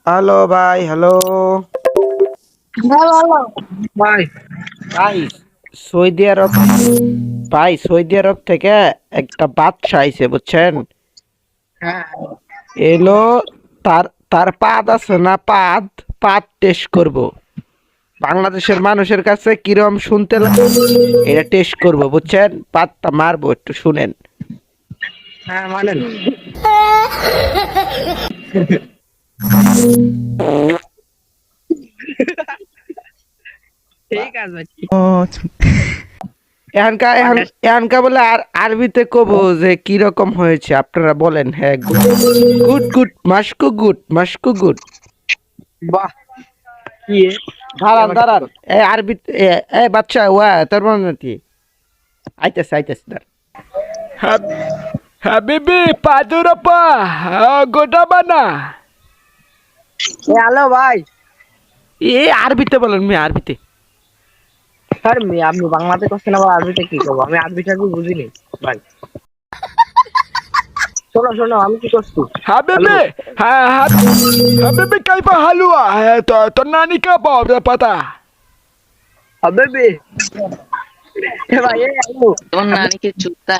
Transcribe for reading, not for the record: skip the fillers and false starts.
Hello ভাই, hello হ্যাঁ বলো। ভাই ভাই। সৌদি আরব, ভাই সৌদি আরব থেকে একটা বাদশা আইছে বুঝছেন। হ্যাঁ এলো, তার তার পাদ আছে না, পাদ পাদ টেস্ট করব। বাংলাদেশের মানুষের কাছে কিরম শুনতে লাগে এটা টেস্ট করব বুঝছেন। পাদটা মারবো, একটু শুনেন। হ্যাঁ মানেন। ঠিক আছে এখানকার বলে আর আরবিতে কব যে কি রকম হয়েছে আপনারা বলেন। হ্যাঁ, গুড গুড মাসকু গুড, মাসকু গুড। বাহ কি দাঁড়ান দাঁড়ান, এই আরবি, এই বাচ্চা ওয়া তোর মনে আইতেছে আইতেছে দাঁড়ান। হাবিবি পাদুরাপা গোটা বানা। হ্যালো ভাই। এই আরবিতে বলেন, মি আরবিতে। স্যার আপনি বাংলাতে করছেন আবার আরবিতে কি করবো? আমি আরবি টারবি বুঝিনি ভাই। শোনো শোনো আমি কি করছি। হাবিবি, হ্যাঁ হাবিবি কাইফা হালুয়া, তো নানি কা পাতা। বেবি ভাই এই আলু তোমার নানি কি চুপতা